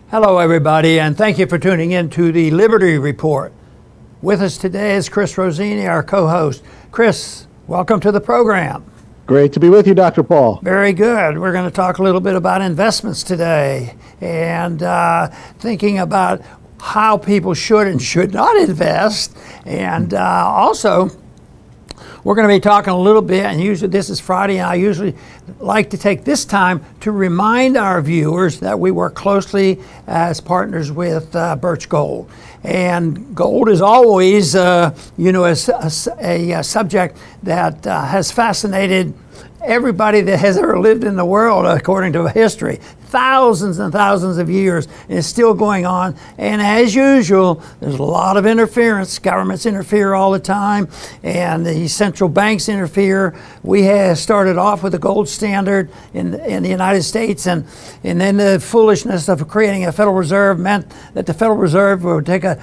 Hello, everybody, and thank you for tuning in to the Liberty Report. With us today is Chris Rossini, our co-host. Chris, welcome to the program. Great to be with you, Dr. Paul. Very good. We're going to talk a little bit about investments today and thinking about how people should and should not invest. And also, we're going to be talking a little bit, and usually this is Friday, and I usually like to take this time to remind our viewers that we work closely as partners with Birch Gold. And gold is always, a subject that has fascinated everybody that has ever lived in the world, according to history. Thousands and thousands of years, and it's still going on. And as usual, there's a lot of interference. Governments interfere all the time, and the central banks interfere. We have started off with a gold standard in the United States, and then the foolishness of creating a Federal Reserve meant that the Federal Reserve would take a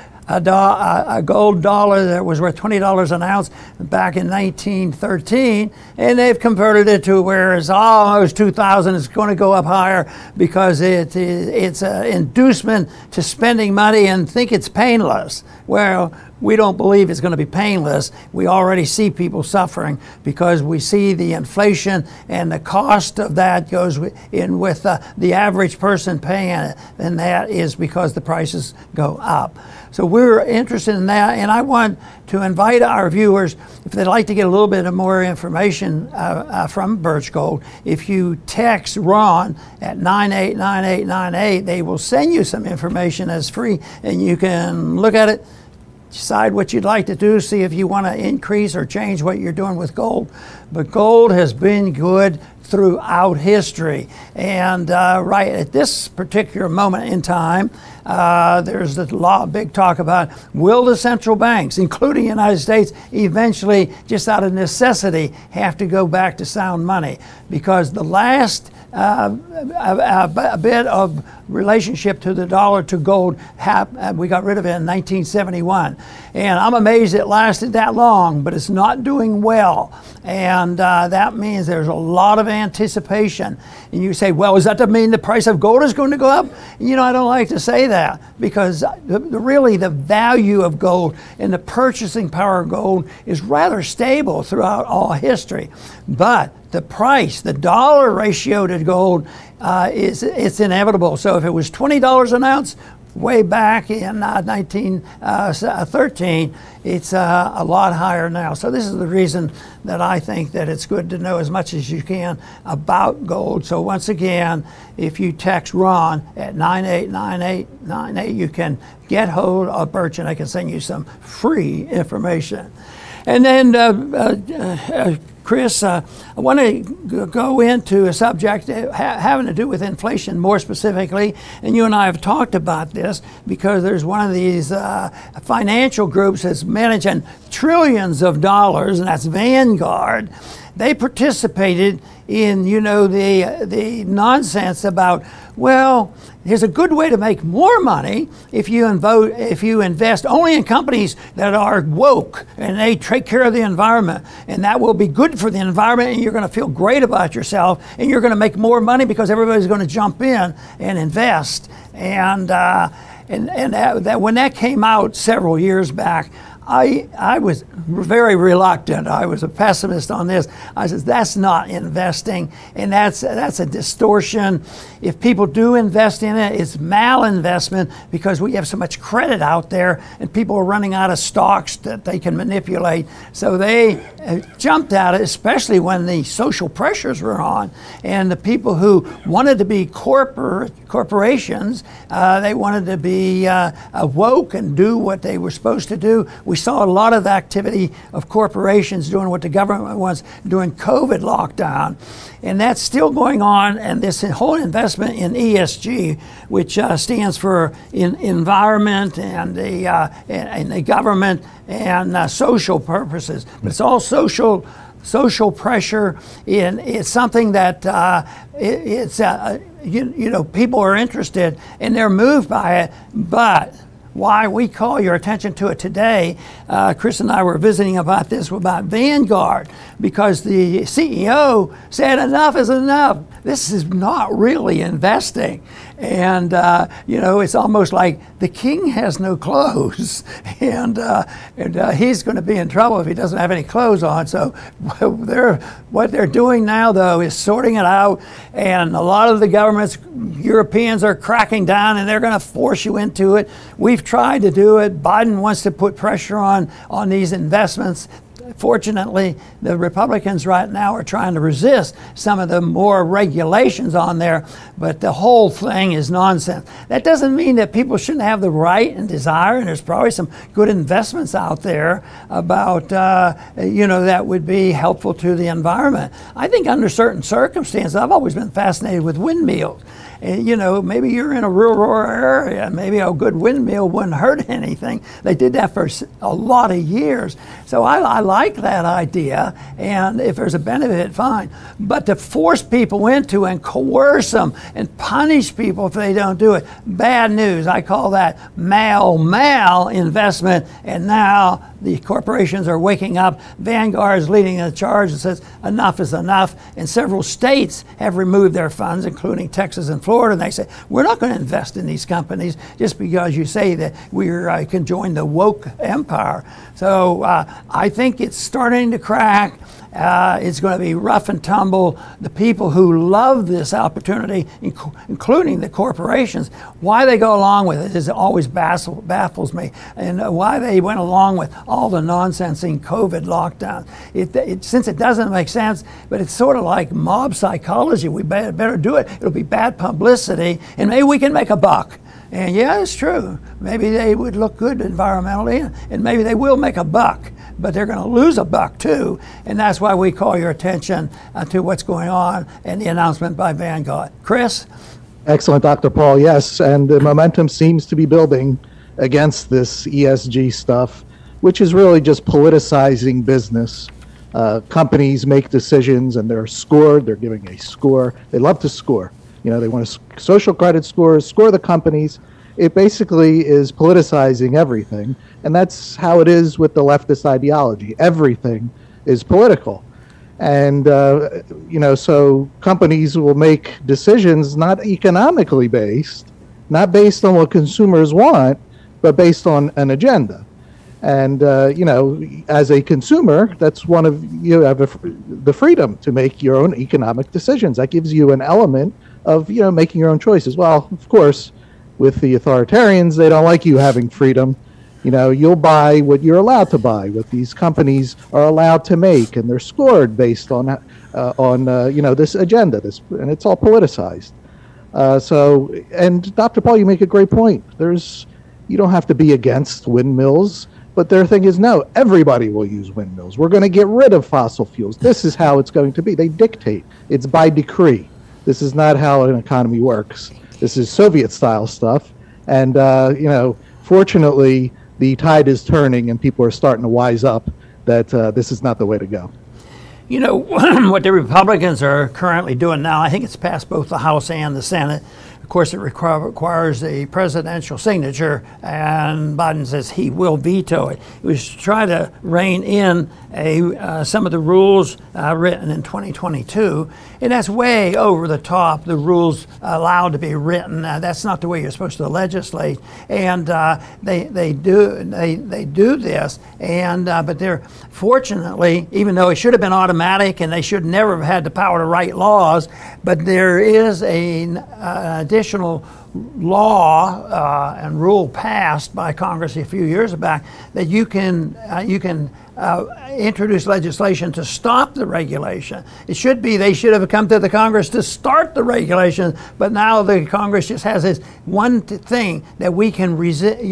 gold dollar that was worth $20 an ounce back in 1913, and they've converted it to where it's almost 2,000. It's going to go up higher because it's an inducement to spending money and think it's painless. Well, we don't believe it's going to be painless. We already see people suffering because we see the inflation, and the cost of that goes in with the average person paying it, and that is because the prices go up. So we're interested in that, and I want to invite our viewers, if they'd like to get a little bit of more information from Birch Gold, if you text Ron at 989898, they will send you some information as free, and you can look at it, decide what you'd like to do, see if you want to increase or change what you're doing with gold. But gold has been good throughout history. And right at this particular moment in time, there's a big talk about, will the central banks, including the United States, eventually, just out of necessity, have to go back to sound money? Because the last a bit of relationship to the dollar to gold, we got rid of it in 1971. And I'm amazed it lasted that long, but it's not doing well. And that means there's a lot of anticipation. And you say, well, does that mean the price of gold is going to go up? You know, I don't like to say that, because really the value of gold and the purchasing power of gold is rather stable throughout all history. But the price, the dollar ratio to gold, it's inevitable. So if it was $20 an ounce way back in 1913, it's a lot higher now. So this is the reason that I think that it's good to know as much as you can about gold. So once again, if you text Ron at 989898, you can get hold of Birch, and I can send you some free information. And then Chris, I want to go into a subject having to do with inflation more specifically, and you and I have talked about this because there's one of these financial groups that's managing trillions of dollars, and that's Vanguard. They participated in, the nonsense about, well, here's a good way to make more money if you invest only in companies that are woke and they take care of the environment, and that will be good for the environment, and you're going to feel great about yourself, and you're going to make more money because everybody's going to jump in and invest. And when that came out several years back, I was very reluctant. I was a pessimist on this. I said, that's not investing, and that's a distortion. If people do invest in it, it's malinvestment, because we have so much credit out there and people are running out of stocks that they can manipulate. So they jumped at it, especially when the social pressures were on, and the people who wanted to be corporations, they wanted to be woke and do what they were supposed to do. We saw a lot of activity of corporations doing what the government was doing COVID lockdown, and that's still going on. And this whole investment in ESG, which stands for environment and the government and social purposes, but it's all social pressure. It's something that people are interested and they're moved by it, but why we call your attention to it today, Chris and I were visiting about this, about Vanguard, because the CEO said enough is enough. This is not really investing. And, it's almost like the king has no clothes, and he's going to be in trouble if he doesn't have any clothes on. So what they're doing now, though, is sorting it out, and a lot of the governments, Europeans, are cracking down, and they're going to force you into it. We've tried to do it. Biden wants to put pressure on these investments. Fortunately, the Republicans right now are trying to resist some of the more regulations on there, but the whole thing is nonsense. That doesn't mean that people shouldn't have the right and desire, and there's probably some good investments out there about, that would be helpful to the environment. I think under certain circumstances, I've always been fascinated with windmills. Maybe you're in a rural area, maybe a good windmill wouldn't hurt anything. They did that for a lot of years. So I like that idea, and if there's a benefit, fine. But to force people into and coerce them and punish people if they don't do it, bad news. I call that malinvestment, and now the corporations are waking up. Vanguard is leading the charge and says enough is enough, and several states have removed their funds, including Texas and Florida, and they say, we're not going to invest in these companies just because you say that we can join the woke empire. So I think it's starting to crack. It's going to be rough and tumble. The people who love this opportunity, including the corporations, why they go along with it is always baffles me, and why they went along with all the nonsense in COVID lockdown. Since it doesn't make sense, but it's sort of like mob psychology. We better do it. It'll be bad publicity, and maybe we can make a buck. And yeah, it's true. Maybe they would look good environmentally, and maybe they will make a buck, but they're going to lose a buck too. And that's why we call your attention to what's going on and the announcement by Vanguard. Chris? Excellent, Dr. Paul. Yes, and the momentum seems to be building against this ESG stuff, which is really just politicizing business. Companies make decisions and they're scored. They're giving a score. They love to score. They want to social credit scores, score the companies. It basically is politicizing everything. And that's how it is with the leftist ideology. Everything is political. And, so companies will make decisions not economically based, not based on what consumers want, but based on an agenda. And, as a consumer, that's you have the freedom to make your own economic decisions. That gives you an element of, making your own choices. Well, of course, with the authoritarians, they don't like you having freedom. You'll buy what you're allowed to buy, what these companies are allowed to make, and they're scored based on this agenda, and it's all politicized. And Dr. Paul, you make a great point. You don't have to be against windmills, but their thing is, no, everybody will use windmills. We're going to get rid of fossil fuels. This is how it's going to be. They dictate. It's by decree. This is not how an economy works. This is Soviet-style stuff. And, fortunately, the tide is turning and people are starting to wise up that this is not the way to go. What the Republicans are currently doing now, I think it's passed both the House and the Senate. Of course, it requires a presidential signature, and Biden says he will veto it. He was trying to rein in some of the rules written in 2022, and that's way over the top. The rules allowed to be written. That's not the way you're supposed to legislate, and they do this. And but they're fortunately, even though it should have been automatic, and they should never have had the power to write laws, but there is an additional law and rule passed by Congress a few years back that you can introduce legislation to stop the regulation. They should have come to the Congress to start the regulation, but now the Congress just has this one thing that we can resist.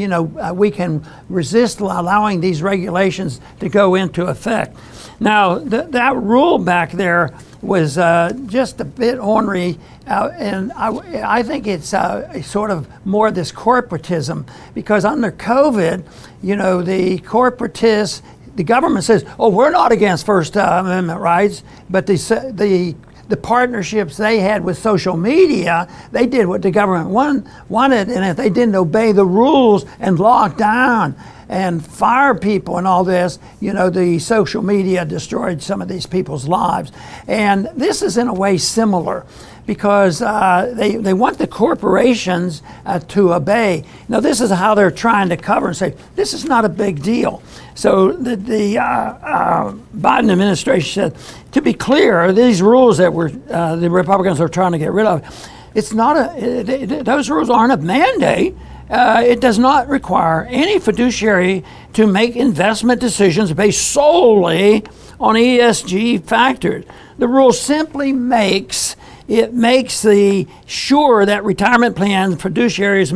We can resist allowing these regulations to go into effect. Now that rule back there was just a bit ornery, and I think it's sort of more this corporatism, because under COVID, the corporatists, the government says, oh, we're not against First Amendment rights, but the partnerships they had with social media, they did what the government wanted, and if they didn't obey the rules and lock down and fire people and all this, the social media destroyed some of these people's lives. And this is in a way similar, because they want the corporations to obey. Now, this is how they're trying to cover and say, this is not a big deal. So the Biden administration said, to be clear, these rules that the Republicans are trying to get rid of, it's not those rules aren't a mandate. It does not require any fiduciary to make investment decisions based solely on ESG factors. The rule simply makes sure that retirement plan fiduciaries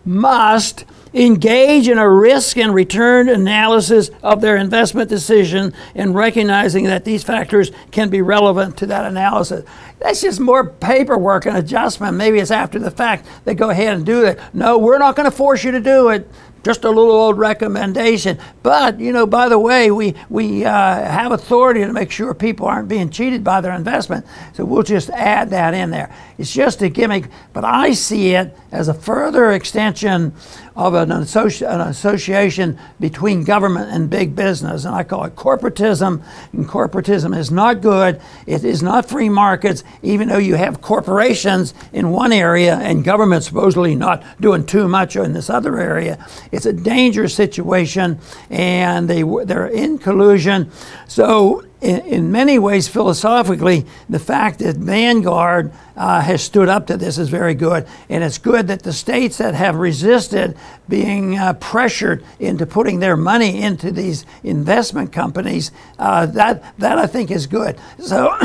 must engage in a risk and return analysis of their investment decision and recognizing that these factors can be relevant to that analysis. That's just more paperwork and adjustment. Maybe it's after the fact they go ahead and do it. No, we're not going to force you to do it. Just a little old recommendation. But, you know, by the way, we have authority to make sure people aren't being cheated by their investment. So we'll just add that in there. It's just a gimmick, but I see it as a further extension of an association between government and big business. And I call it corporatism. And corporatism is not good. It is not free markets, even though you have corporations in one area and government supposedly not doing too much in this other area. It's a dangerous situation, and they're in collusion. So in many ways, philosophically, the fact that Vanguard has stood up to this is very good. And it's good that the states that have resisted being pressured into putting their money into these investment companies, that I think is good. So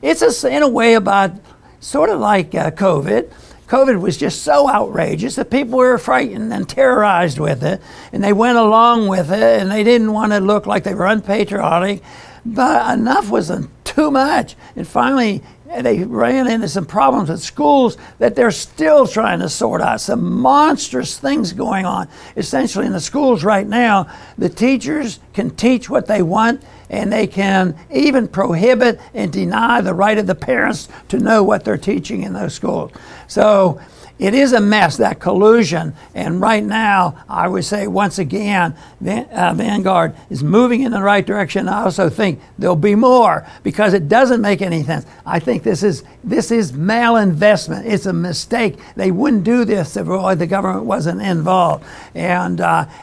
it's in a way about sort of like COVID. COVID was just so outrageous that people were frightened and terrorized with it, and they went along with it, and they didn't want to look like they were unpatriotic. But enough was too much. And finally, they ran into some problems at schools that they're still trying to sort out. Some monstrous things going on. Essentially, in the schools right now, the teachers can teach what they want, and they can even prohibit and deny the right of the parents to know what they're teaching in those schools. So it is a mess, that collusion. And right now, I would say, once again, Vanguard is moving in the right direction. I also think there'll be more, because it doesn't make any sense. I think this is malinvestment. It's a mistake. They wouldn't do this if the government wasn't involved. And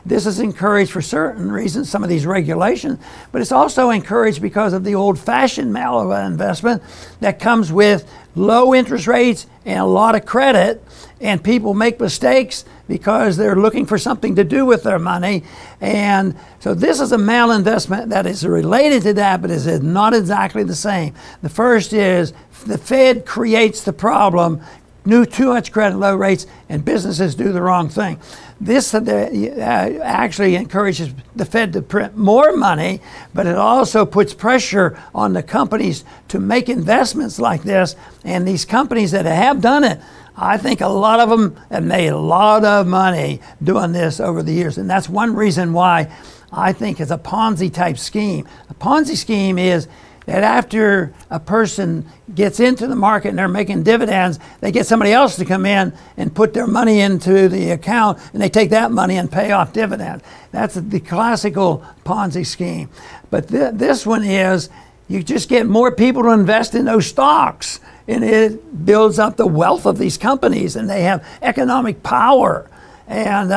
this is encouraged for certain reasons, some of these regulations, but it's also encouraged because of the old-fashioned malinvestment that comes with low interest rates and a lot of credit, and people make mistakes because they're looking for something to do with their money. And so this is a malinvestment that is related to that, but is not exactly the same. The first is the Fed creates the problem, too much credit, low rates, and businesses do the wrong thing. This actually encourages the Fed to print more money, but it also puts pressure on the companies to make investments like this. And these companies that have done it, I think a lot of them have made a lot of money doing this over the years. And that's one reason why I think it's a Ponzi type scheme. A Ponzi scheme is that after a person gets into the market and they're making dividends, they get somebody else to come in and put their money into the account, and they take that money and pay off dividends. That's the classical Ponzi scheme. But this one is, you just get more people to invest in those stocks, and it builds up the wealth of these companies, and they have economic power. And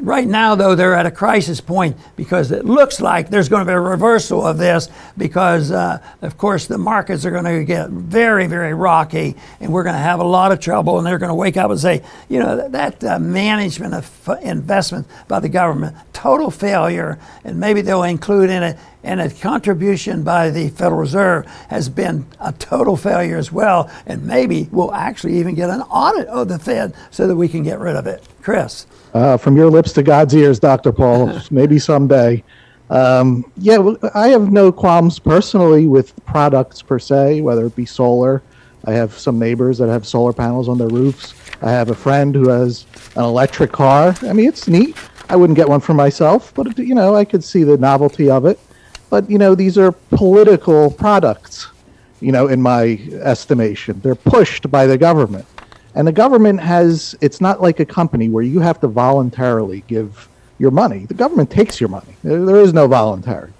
right now, though, they're at a crisis point, because it looks like there's going to be a reversal of this, because, of course, the markets are going to get very, very rocky, and we're going to have a lot of trouble, and they're going to wake up and say, you know, that management of investment by the government, total failure, and maybe they'll include in it, and a contribution by the Federal Reserve has been a total failure as well, and maybe we'll actually even get an audit of the Fed so that we can get rid of it. Chris? From your lips to God's ears, Dr. Paul, maybe someday. Yeah, well, I have no qualms personally with products per se, whether it be solar. I have some neighbors that have solar panels on their roofs. I have a friend who has an electric car. I mean, it's neat. I wouldn't get one for myself, but, you know, I could see the novelty of it. But, you know, these are political products, you know, in my estimation. They're pushed by the government. And the government has, it's not like a company where you have to voluntarily give your money. The government takes your money. There is no voluntary.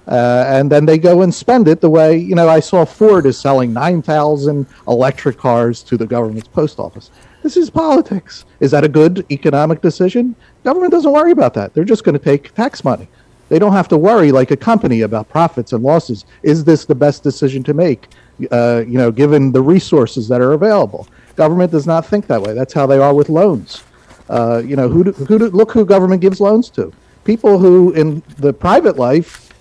And then they go and spend it the way, you know, I saw Ford is selling 9,000 electric cars to the government's post office. This is politics. Is that a good economic decision? Government doesn't worry about that. They're just going to take tax money. They don't have to worry like a company about profits and losses. Is this the best decision to make, you know, given the resources that are available? Government does not think that way. That's how they are with loans. You know, look who government gives loans to. People who in the private life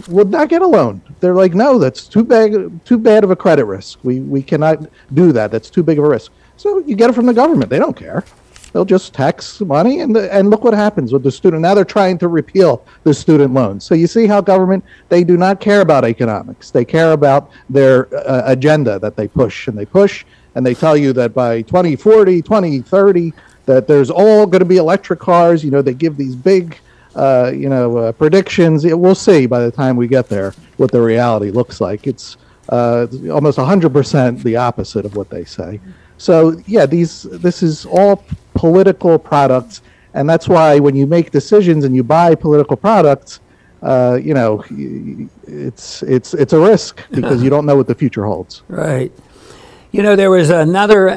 would not get a loan. They're like, no, that's too bad of a credit risk. We cannot do that. That's too big of a risk. So you get it from the government. They don't care. They'll just tax money, and look what happens with the student. Now they're trying to repeal the student loans. So you see how government, they do not care about economics. They care about their agenda that they push, and they tell you that by 2040, 2030, that there's all going to be electric cars. You know, they give these big predictions. We'll see by the time we get there what the reality looks like. It's almost 100% the opposite of what they say. So yeah, this is all political products, and that's why when you make decisions and you buy political products, you know, it's a risk because you don't know what the future holds. Right. You know, there was another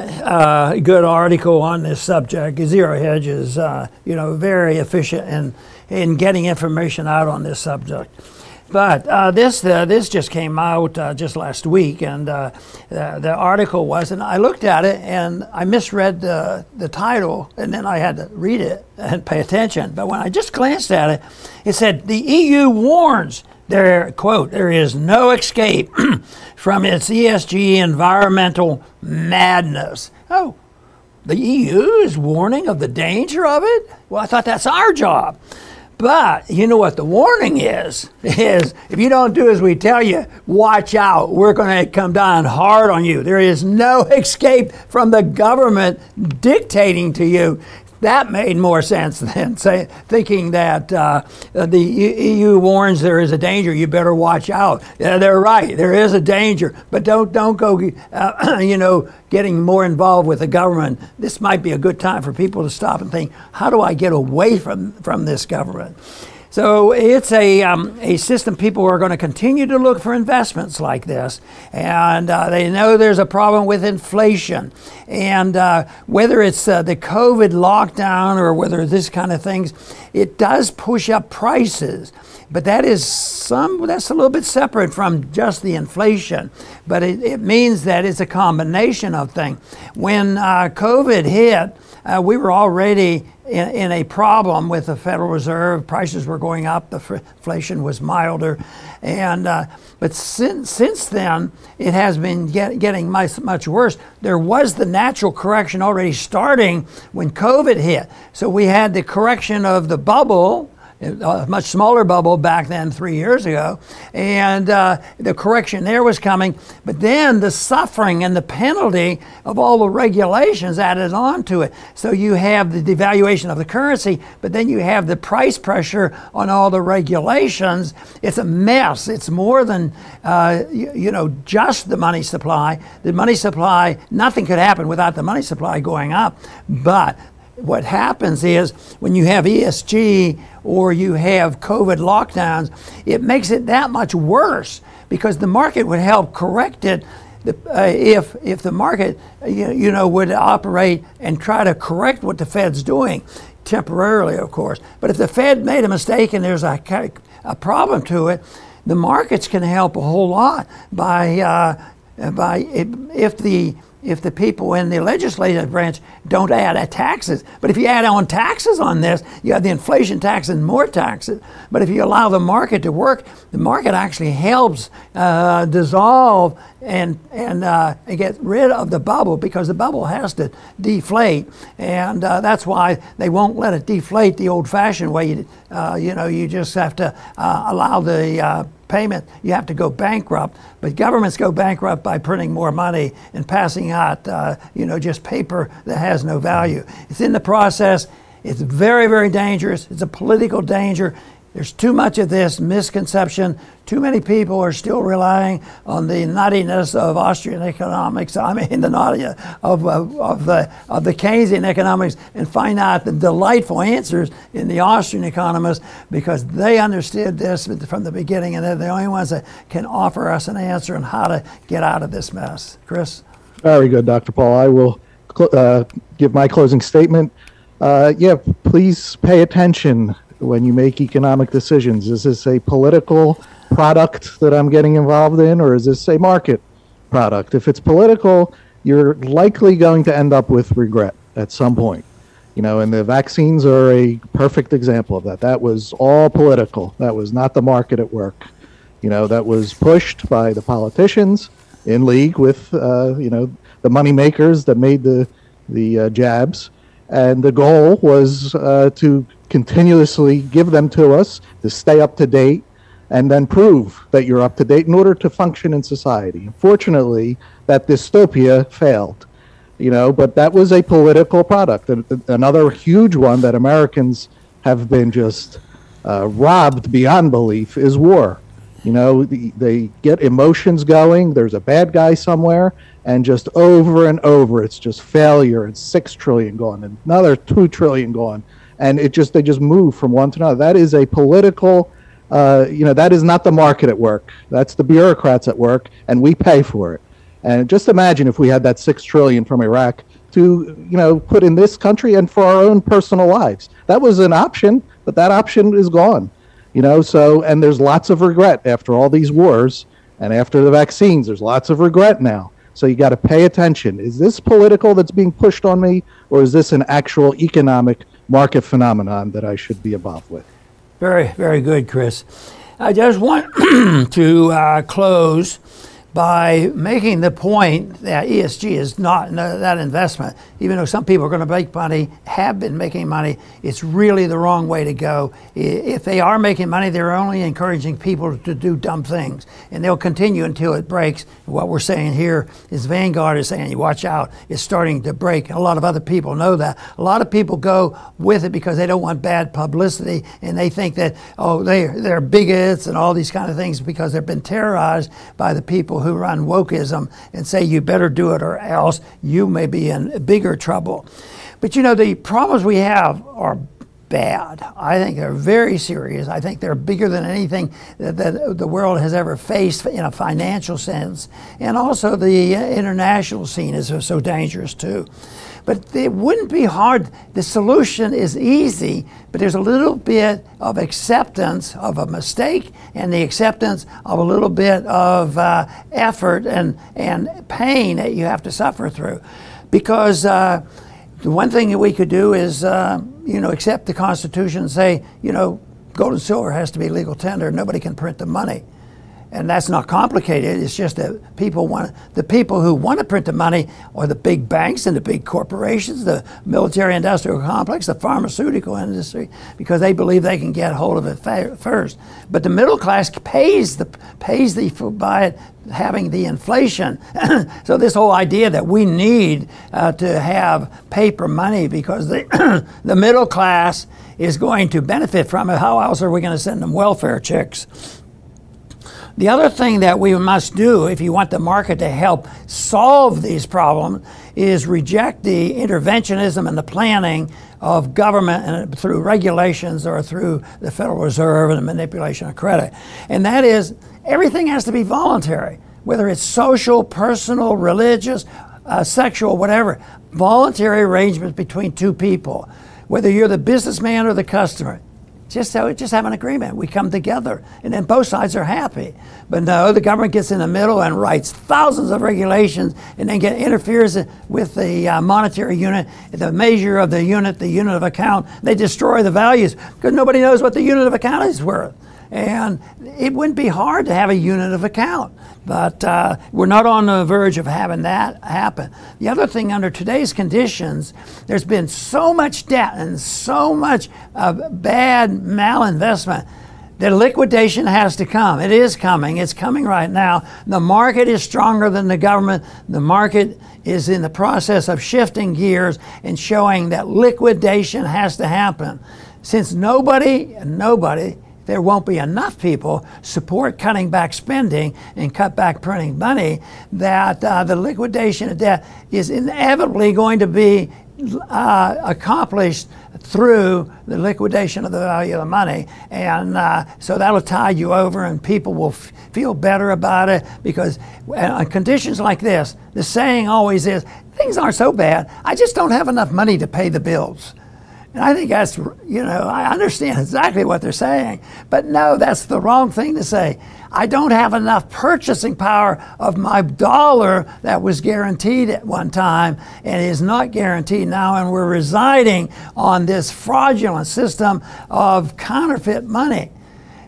good article on this subject. Zero Hedge is, you know, very efficient in getting information out on this subject. But this just came out just last week, and the article was, and I looked at it and I misread the title, and then I had to read it and pay attention. But when I just glanced at it, it said the EU warns. Quote, there is no escape from its ESG environmental madness. Oh, the EU is warning of the danger of it? Well, I thought that's our job. But you know what the warning is if you don't do as we tell you, watch out. We're going to come down hard on you. There is no escape from the government dictating to you. That made more sense than thinking that the EU warns there is a danger. You better watch out. Yeah, they're right. There is a danger, but don't go, you know, getting more involved with the government. This might be a good time for people to stop and think, how do I get away from this government? So it's a system. People are going to continue to look for investments like this, and they know there's a problem with inflation. And whether it's the COVID lockdown or whether this kind of things, it does push up prices. But that's a little bit separate from just the inflation. But it means that it's a combination of things. When COVID hit, we were already in a problem with the Federal Reserve. Prices were going up. The inflation was milder, and but since then it has been getting much worse. There was the natural correction already starting when COVID hit. So we had the correction of the bubble, a much smaller bubble back then 3 years ago, and the correction there was coming, but then the suffering and the penalty of all the regulations added on to it. So you have the devaluation of the currency, but then you have the price pressure on all the regulations. It's a mess. It's more than you know, just the money supply. The money supply, nothing could happen without the money supply going up, but what happens is when you have ESG or you have COVID lockdowns, it makes it that much worse because the market would help correct it if the market you know would operate and try to correct what the Fed's doing temporarily, of course. But if the Fed made a mistake and there's a problem to it, the markets can help a whole lot by if the people in the legislative branch don't add taxes. But if you add on taxes on this, you have the inflation tax and more taxes. But if you allow the market to work, the market actually helps dissolve and get rid of the bubble, because the bubble has to deflate, and that's why they won't let it deflate the old-fashioned way. You know, you just have to allow the payment. You have to go bankrupt, but governments go bankrupt by printing more money and passing out, you know, just paper that has no value. It's in the process. It's very, very dangerous. It's a political danger. There's too much of this misconception. Too many people are still relying on the nuttiness of Austrian economics. I mean, the nuttiness of the Keynesian economics, and find out the delightful answers in the Austrian economists, because they understood this from the beginning, and they're the only ones that can offer us an answer on how to get out of this mess. Chris? Very good, Dr. Paul. I will give my closing statement. Yeah, please pay attention when you make economic decisions. Is this a political product that I'm getting involved in, or is this a market product? If it's political, you're likely going to end up with regret at some point. You know, and the vaccines are a perfect example of that. That was all political. That was not the market at work. You know, that was pushed by the politicians in league with, you know, the money makers that made the jabs. And the goal was to continuously give them to us, to stay up to date, and then prove that you're up to date in order to function in society. Unfortunately, that dystopia failed, you know, but that was a political product. Another huge one that Americans have been just robbed beyond belief is war. You know, they get emotions going, there's a bad guy somewhere, and just over and over, it's just failure, and 6 trillion gone, and another 2 trillion gone. And they just move from one to another. That is a political, you know, that is not the market at work. That's the bureaucrats at work, and we pay for it. And just imagine if we had that 6 trillion from Iraq to, you know, put in this country and for our own personal lives. That was an option, but that option is gone. You know, so, and there's lots of regret after all these wars, and after the vaccines, there's lots of regret now. So you got to pay attention. Is this political that's being pushed on me, or is this an actual economic market phenomenon that I should be involved with? Very, very good, Chris. I just want to close by making the point that ESG is not that investment. Even though some people are going to make money, have been making money, it's really the wrong way to go. If they are making money, they're only encouraging people to do dumb things, and they'll continue until it breaks. What we're saying here is Vanguard is saying, watch out, it's starting to break. A lot of other people know that. A lot of people go with it because they don't want bad publicity, and they think that, oh, they're bigots and all these kind of things because they've been terrorized by the people who run wokeism and say you better do it or else you may be in bigger trouble. But you know, the problems we have are bad. I think they're very serious. I think they're bigger than anything that the world has ever faced in a financial sense. And also the international scene is so dangerous too. But it wouldn't be hard. The solution is easy, but there's a little bit of acceptance of a mistake and the acceptance of a little bit of effort and pain that you have to suffer through. Because the one thing that we could do is, you know, accept the Constitution and say, you know, gold and silver has to be legal tender. Nobody can print the money. And that's not complicated. It's just that the people who want to print the money are the big banks and the big corporations, the military-industrial complex, the pharmaceutical industry, because they believe they can get hold of it first. But the middle class pays by it having the inflation. So this whole idea that we need to have paper money because the middle class is going to benefit from it. How else are we going to send them welfare checks? The other thing that we must do if you want the market to help solve these problems is reject the interventionism and the planning of government and through regulations or through the Federal Reserve and the manipulation of credit. And that is, everything has to be voluntary, whether it's social, personal, religious, sexual, whatever. Voluntary arrangements between two people, whether you're the businessman or the customer. Just have an agreement. We come together, and then both sides are happy. But no, the government gets in the middle and writes thousands of regulations, and then interferes with the monetary unit, the measure of the unit of account. They destroy the values because nobody knows what the unit of account is worth. And it wouldn't be hard to have a unit of account, but we're not on the verge of having that happen. The other thing, under today's conditions, there's been so much debt and so much bad malinvestment that liquidation has to come. It is coming. It's coming right now. The market is stronger than the government. The market is in the process of shifting gears and showing that liquidation has to happen. Since nobody there won't be enough people support cutting back spending and cut back printing money, that the liquidation of debt is inevitably going to be accomplished through the liquidation of the value of the money. And so that'll tide you over, and people will feel better about it, because on conditions like this, the saying always is, things aren't so bad, I just don't have enough money to pay the bills. And I think that's, I understand exactly what they're saying, but no, that's the wrong thing to say. I don't have enough purchasing power of my dollar that was guaranteed at one time and is not guaranteed now, and we're residing on this fraudulent system of counterfeit money.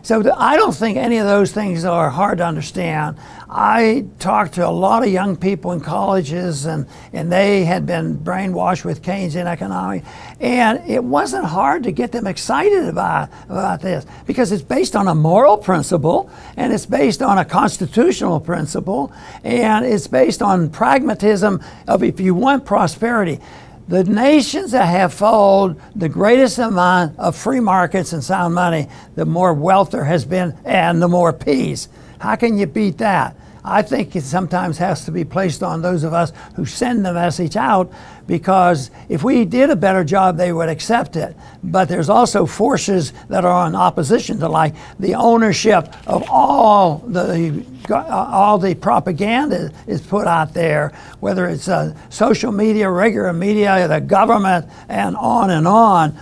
So I don't think any of those things are hard to understand. I talked to a lot of young people in colleges, and they had been brainwashed with Keynesian economics, and it wasn't hard to get them excited about this, because it's based on a moral principle, and it's based on a constitutional principle, and it's based on pragmatism of, if you want prosperity. The nations that have followed the greatest amount of free markets and sound money, the more wealth there has been and the more peace. How can you beat that? I think it sometimes has to be placed on those of us who send the message out, because if we did a better job, they would accept it. But there's also forces that are in opposition to, like the ownership of all the propaganda is put out there, whether it's social media, regular media, the government, and on and on.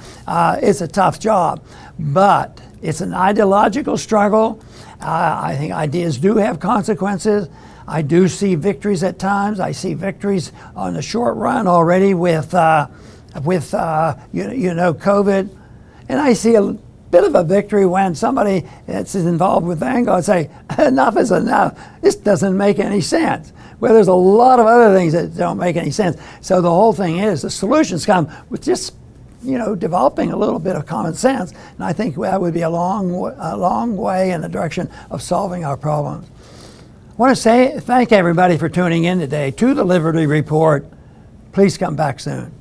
It's a tough job, but it's an ideological struggle. I think ideas do have consequences. I do see victories at times. I see victories on the short run already with COVID, and I see a bit of a victory when somebody that's involved with Vanguard say, enough is enough. This doesn't make any sense. Well, there's a lot of other things that don't make any sense. So the whole thing is, the solutions come with just developing a little bit of common sense, and I think that would be a long way in the direction of solving our problems. I want to thank everybody for tuning in today to the Liberty Report. Please come back soon.